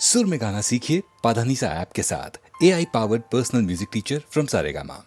सुर में गाना सीखिए पाधानीसा ऐप के साथ। AI powered personal music teacher from Saregama.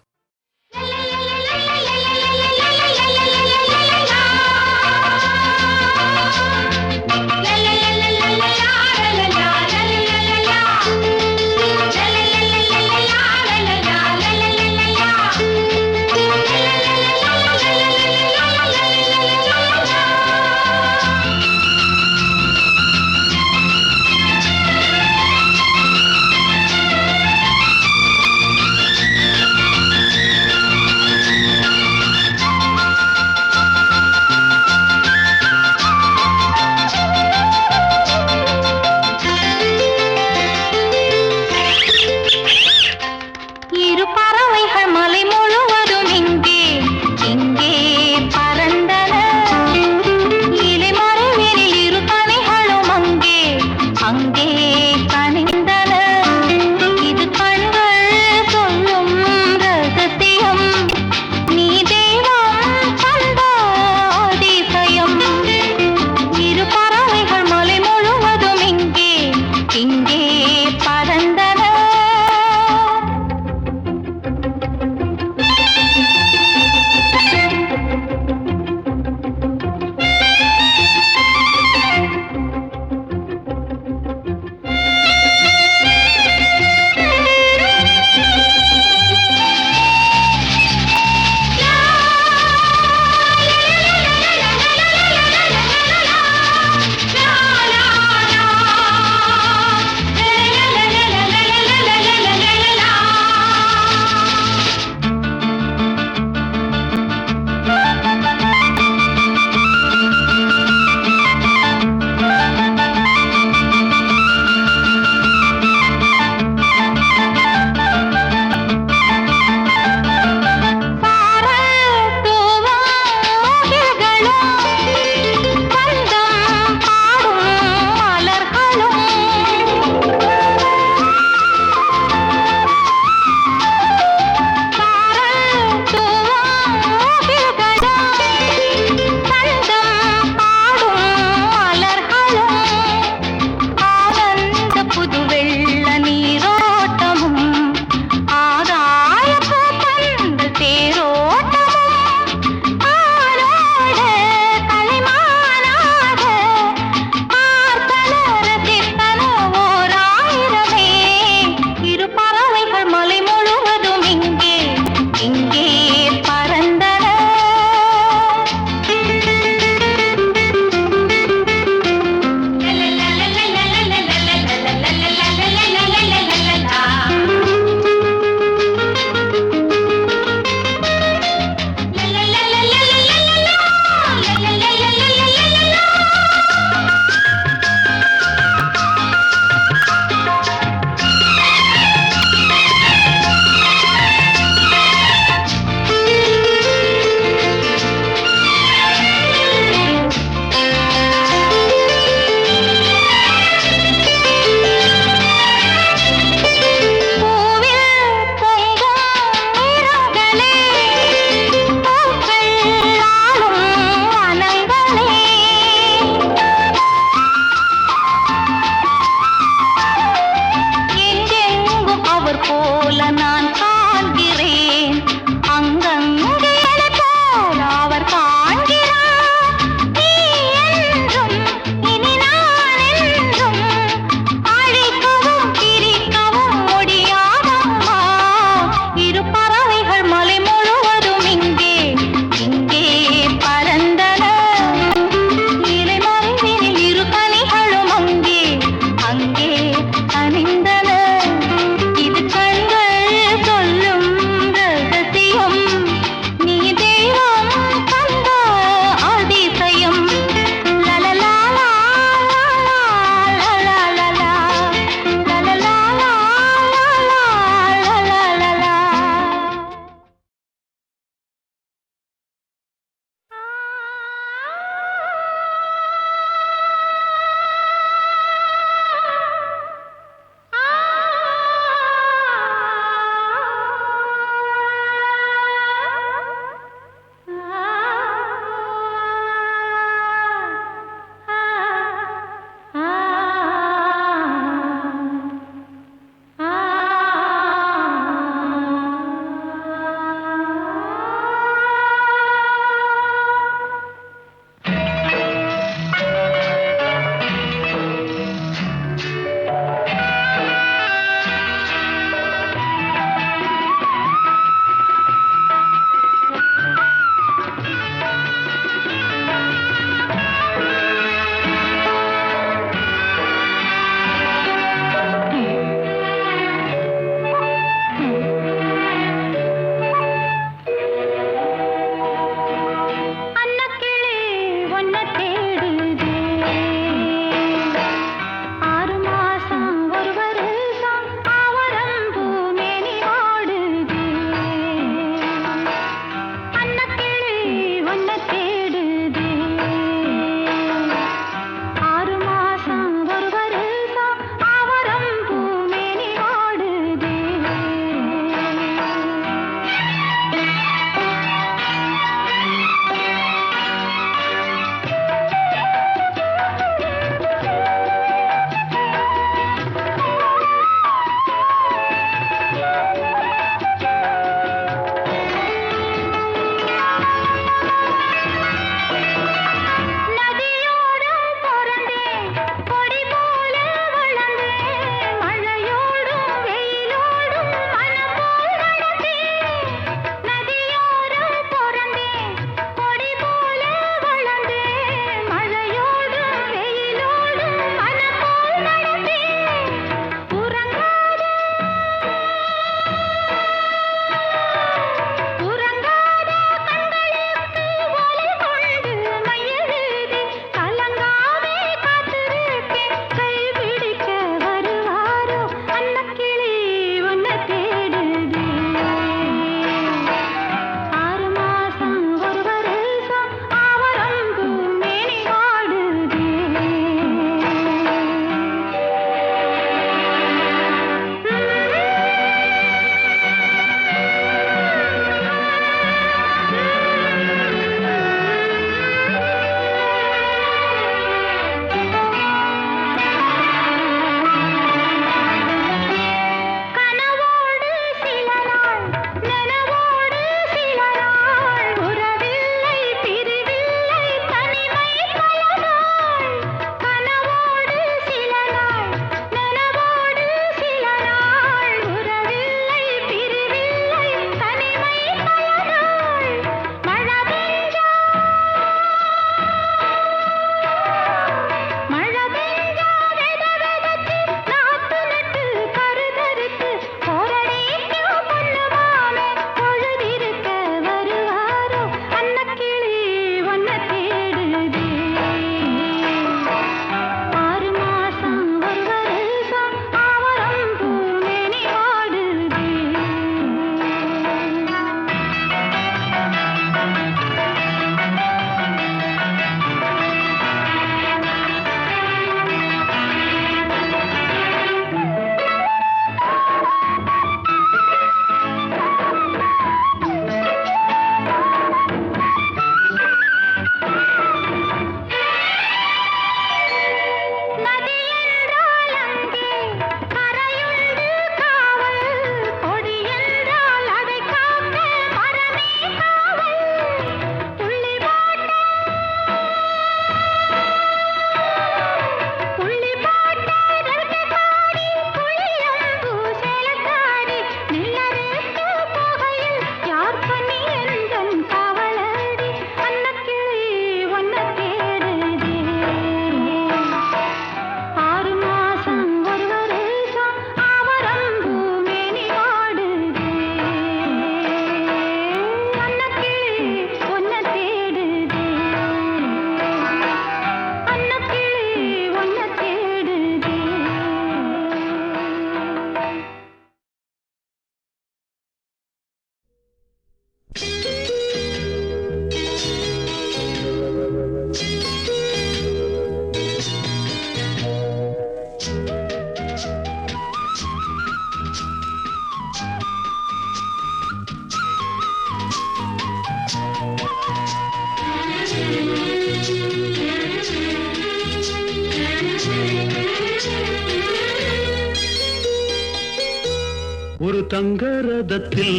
ஒரு தங்க ரதத்தில்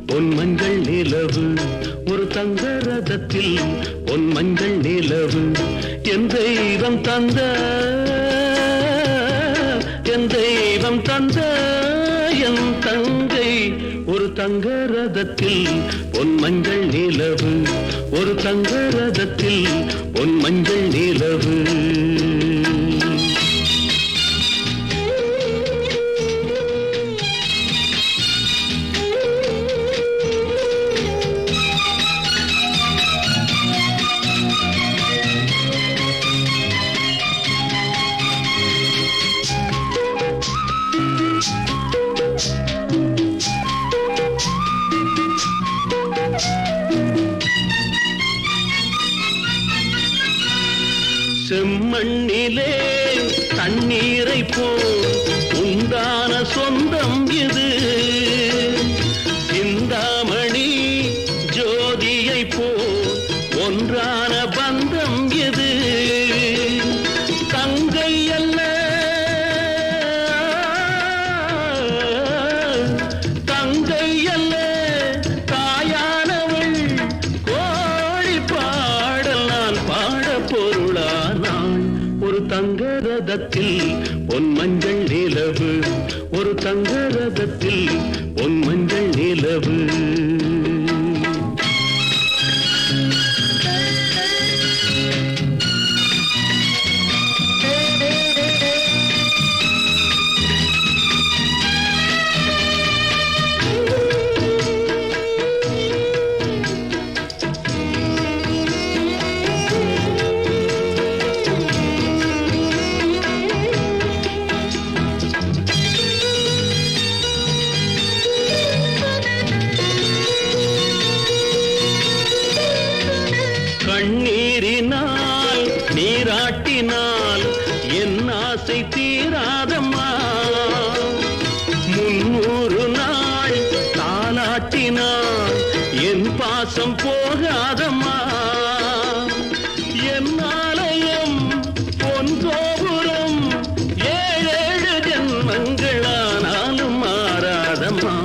பொன் மஞ்சள் நிலவு, ஒரு தங்க ரதத்தில் பொன் மஞ்சள் நிலவு. என் தெய்வம் தந்த, என் தெய்வம் தந்த என் தங்கை. ஒரு தங்க ரதத்தில் பொன் மஞ்சள் நிலவு, ஒரு தங்க ரதத்தில் பொன் மஞ்சள் நிலவு. செம்மண்ணிலே தண்ணீரை போல் உண்டான சொந்தம் இது, சிந்தாமணி ஜோதியை போல் ஒன்றான பந்தம் இது. தங்கை அல்ல தங்கை அல்ல தாயானவள், கோழி பாடல் நான் பாட பொருளானாள். ஒரு தங்க ரதத்தில் பொன் மஞ்சள் நிலவு, ஒரு தங்க ரதத்தில் பொன் மஞ்சள் நிலவு. கண்ணீரினால் நீராட்டினால் என் ஆசை தீராதம்மா, 300 நாள் தாலாட்டினால் என் பாசம் போகாதம்மா. என் ஆலயம் பொன் கோபுரம் 7 ஜென்மங்களானாலும் மாறாதம்மா.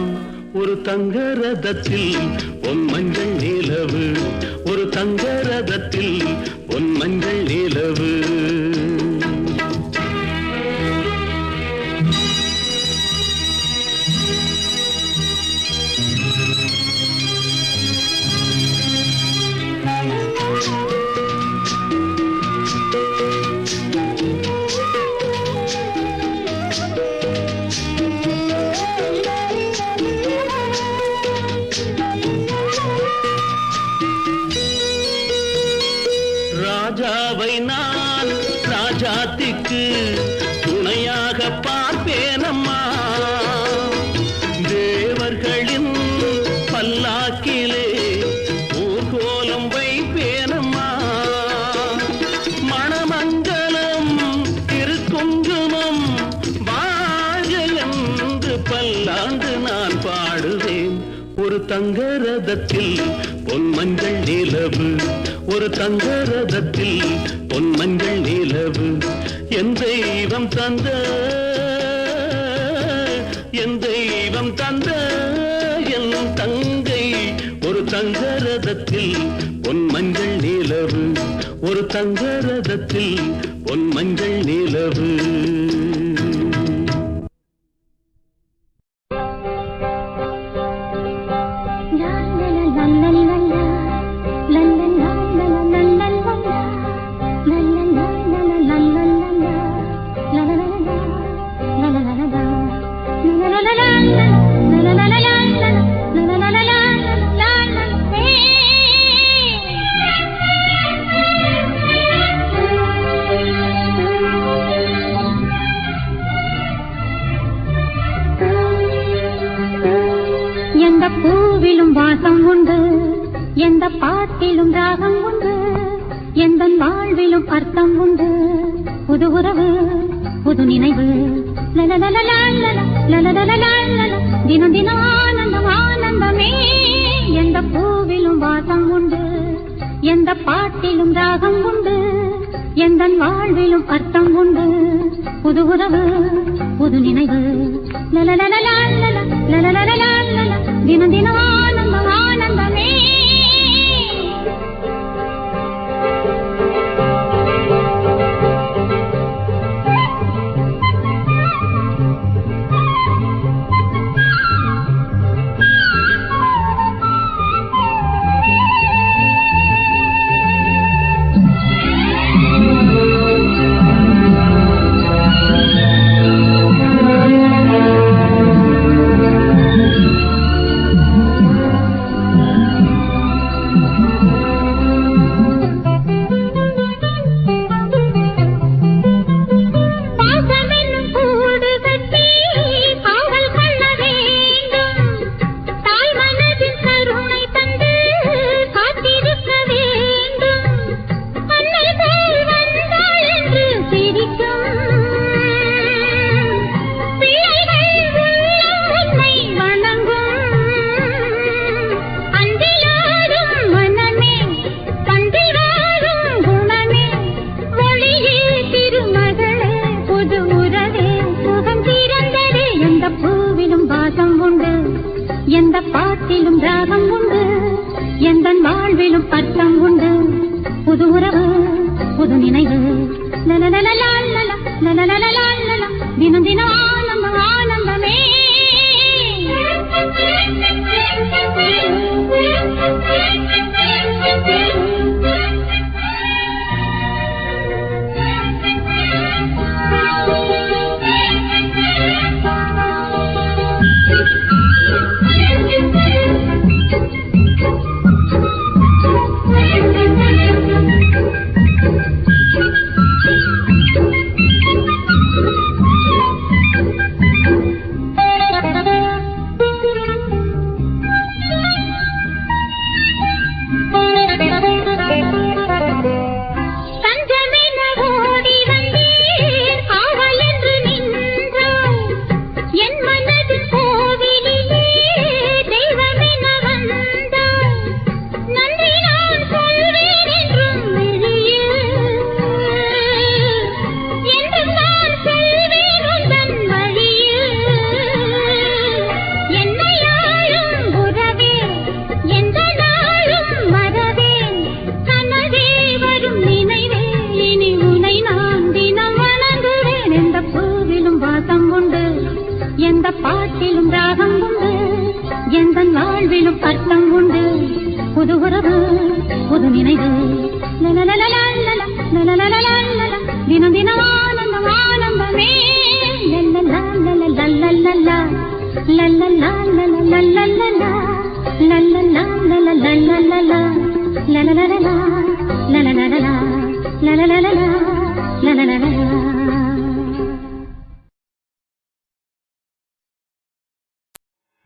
ஒரு தங்க ரதத்தில் பொன் மஞ்சள் நிலவு, ஒரு தங்க ரதத்தில் பொன் மஞ்சள் நிலவு. ராஜாவை நான் ராஜாத்திக்கு துணையாக பார்ப்பேனம்மா, தேவர்களின் பல்லாக்கிலே ஊர்கோலம் வைப்பேனம்மா. மணமங்கலம் திருக்குங்குமம் வாழ்க என்று பல்லாண்டு நான் பாடுவேன். ஒரு தங்க ரதத்தில் பொன் மஞ்சள் நிலவு, ஒரு தங்க ரதத்தில் பொன் மஞ்சள் நிலவு. என் தெய்வம் தந்த, என் தெய்வம் தந்த என் தங்கை. ஒரு தங்க ரதத்தில் பொன் மஞ்சள் நிலவு, ஒரு தங்க ரதத்தில் பொன் மஞ்சள் நிலவு. பூவிலும் வாசம் உண்டு, எந்த பாட்டிலும் ராகம் உண்டு, எந்த வாழ்விலும் அர்த்தம் உண்டு. புது உறவு புது நினைவு, தினம் தினம் ஆனந்தம் ஆனந்தமே. எந்த பூவிலும் வாசம் உண்டு, எந்த பாட்டிலும் ராகம் உண்டு, எந்த வாழ்விலும் அர்த்தம் உண்டு. புது உறவு புது நினைவு, லலலலலலல எந்தன் வாழ்விலும் அர்த்தம் உண்டு புது உறவு புது நினைவு தினம் தினம் ஆனந்தம் ஆனந்தமே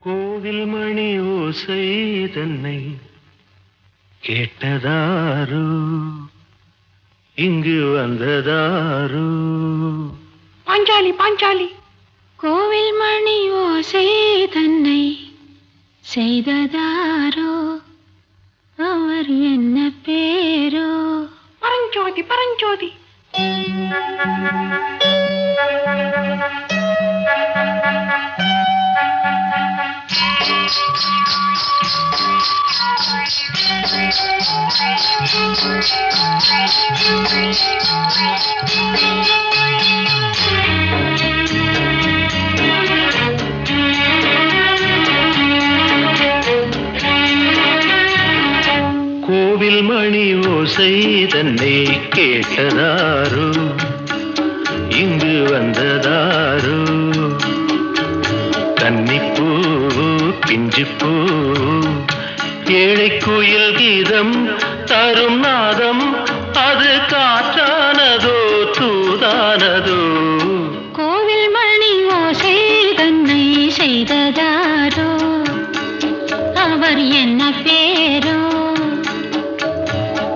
கோவில் மணி ஓசை தன்னை கேட்டதாரோ இங்கு வந்ததாரோ பாஞ்சாலி பாஞ்சாலி கோவில் மணி ஓசை தன்னை செய்ததாரோ அவர் என்ன பேரோ பரஞ்சோதி பரஞ்சோதி கோவில் மணி ஓசை தன்னை கேட்டதாரோ இங்கு வந்ததாரோ கன்னிப்பூ பிஞ்சுப்பூ ஏழை குயில் கீதம் தரும் நாதம் அது காற்றானதோ தூதானதோ கோவில் மணி ஓசை தன்னை செய்ததாரோ அவர் என்ன பேரோ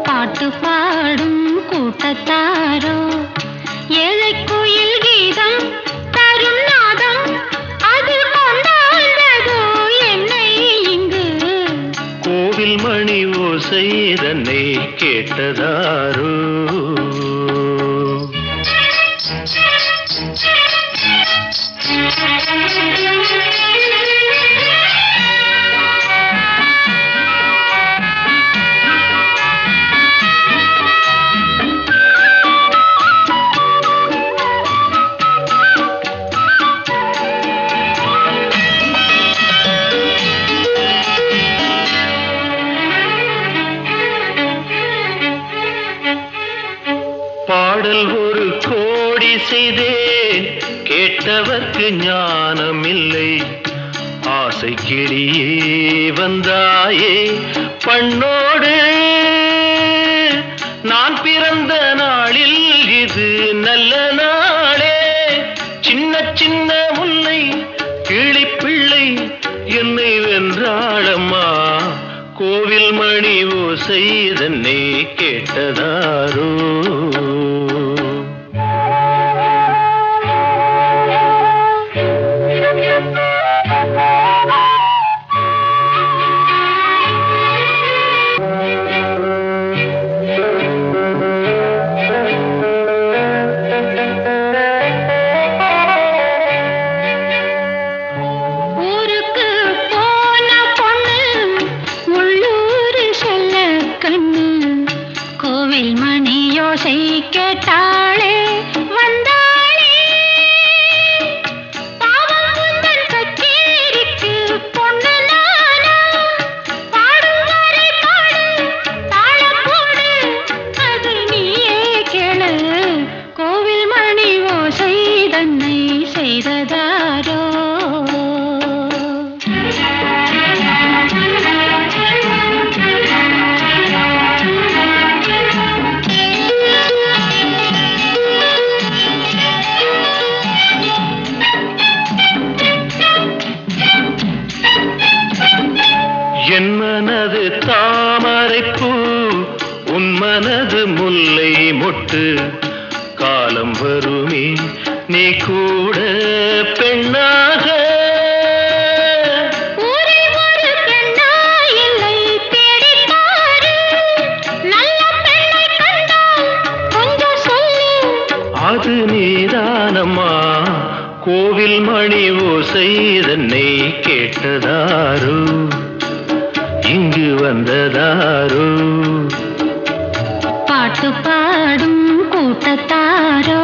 பாட்டு பாடும் கூட்டத்தாரோ ஏழை குயில் கீதம் தரும் நாதம் அது கொண்டாண்டதோ என்னை இங்கு கோவில் மணி ஓசை தன்னை கேட்டதாரோ பாடல் ஒரு கோடி செய்தேன் கேட்டவர்க்கு ஞானம் இல்லை ஆசை கிளியே வந்தாயே பண்ணோடு நான் பிறந்த நாளில் இது நல்ல நாளே சின்ன சின்ன முல்லை கிளிப்பிள்ளை என்னை வென்றாளம்மா கோவில் மணி ஓசை தன்னை கேட்டதாரோ ஊருக்கு போன பொண்ணு உள்ளூர் செல்ல கண்ணு கோவில் மணி யோசை கேட்டாளே வந்தாளே பாவம் உந்தன் கச்சேரிக்கு பொண்ணு நானா பாடும் வரை பாடு தாளம் போடு அது நீயே கேளு கோவில் மணி ஓசை தன்னை செய்ததாரோ என் மனது தாமரைப்பூ உன் மனது முல்லை மொட்டு காலம் வருமே நீ கூட பெண்ணாக ஊரில் ஒரு பெண்ணா இல்லை தேடிப் பாரு நல்ல பெண்ணை கண்டால் கொஞ்சம் சொல்லு அது நீதானம்மா கோவில் மணி ஓசை தன்னை கேட்டதாரோ இங்கு வந்ததாரோ பாட்டு பாடும் கூட்டத்தாரோ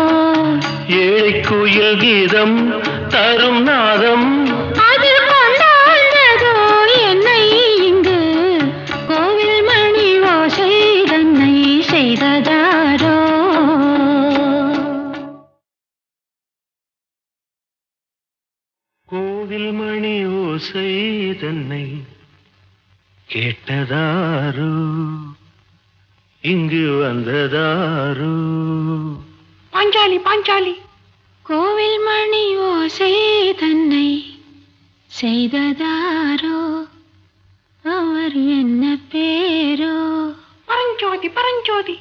ஏழை குயில் கீதம் தரும் நாதம் அது கொண்டாண்டதோ கோவில் மணி ஓசை தன்னை கேட்டதாரோ இங்கு வந்ததாரோ பாஞ்சாலி பாஞ்சாலி கோவில் மணி ஓசை தன்னை செய்ததாரோ அவர் என்ன பேரோ பரஞ்சோதி பரஞ்சோதி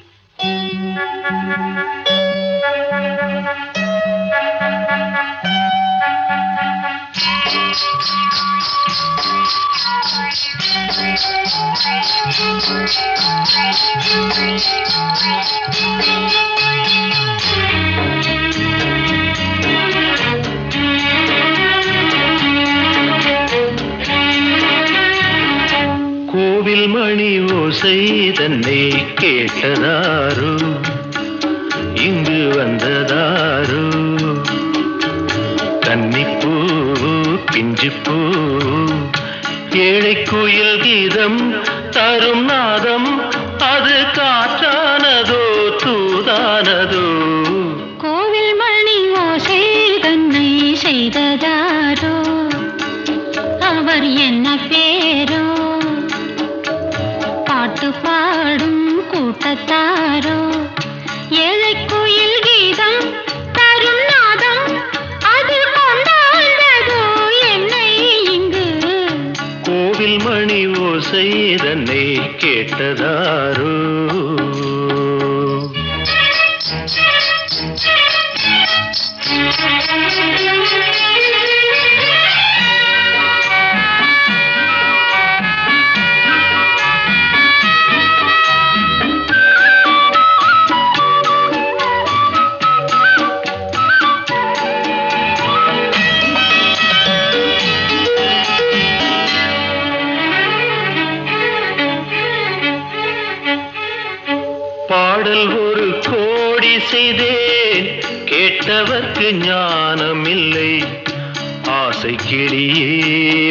கோவில் மணி ஓசை தன்னை கேட்டதாரோ இங்கு வந்ததாரோ கன்னிப்பூ பிஞ்சுப்பூ ஏழை குயில் கீதம் தரும் நாதம் அது காற்றானதோ தூதானதோ கோவில் மணி ஓசை தன்னை செய்ததாரோ அவர் என்ன பேரோ பாட்டு பாடும் கூட்டத்தாரோ ஏழை குயில் கீதம் தரும் நாதம் அது கொண்டாண்டதோ என்னை இங்கு கோவில் மணி ஓசை தன்னை கேட்டதாரோ பாடல் ஒரு கோடி செய்தேன் கேட்டவர்க்கு ஞானம் இல்லை ஆசை கிளியே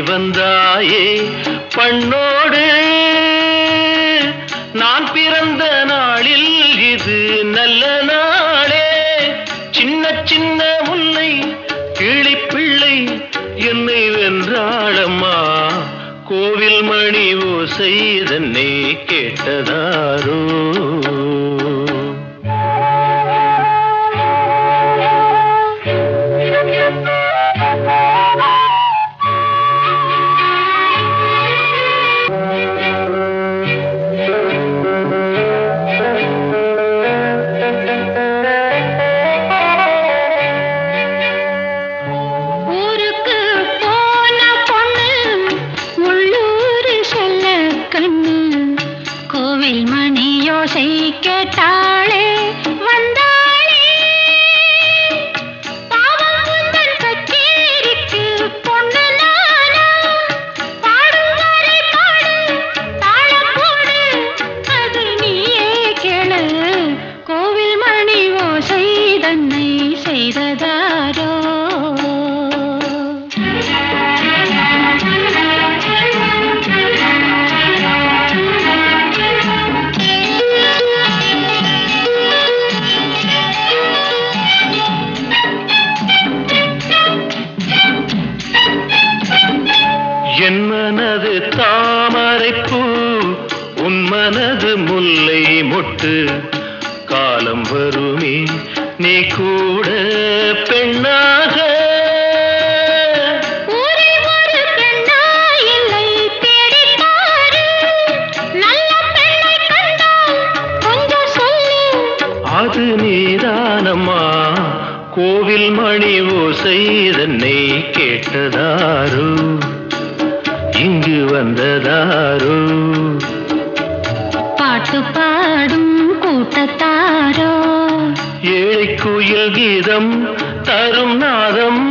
வந்தாயே பண்ணோடு நான் பிறந்த நாளில் இது நல்ல நாளே சின்ன சின்ன முல்லை கிளிப்பிள்ளை என்னை வென்றாளம்மா கோவில் மணி ஓசை தன்னை கேட்டதாரோ ஊருக்கு போன பொண்ணு உள்ளூர் செல்ல கண்ணு கோவில் மணி யோசை கேட்டாளே வந்தாளே பாவம் உந்தன் கச்சேரிக்கு பொண்ணு நானா பாடும் வரை பாடு தாளம் போடு அது நீயே கேளு கோவில் மணி ஓசை தன்னை செய்ததாரோ என் மனது தாமரைப்பூ உன் மனது முல்லை மொட்டு காலம் வருமே நீ கூட பெண்ணாக ஊரே ஒரு பெண்ணா இல்லை தேடிப் பாரு நல்ல பெண்ணை கண்டால் கொஞ்சம் சொல்லு அது நீதானம்மா கோவில் மணி ஓசை தன்னை கேட்டதாரோ இங்கு வந்ததாரோ பாட்டு பாடும் கூட்டத்தாரோ ஏழை குயில் கீதம் தரும் நாதம்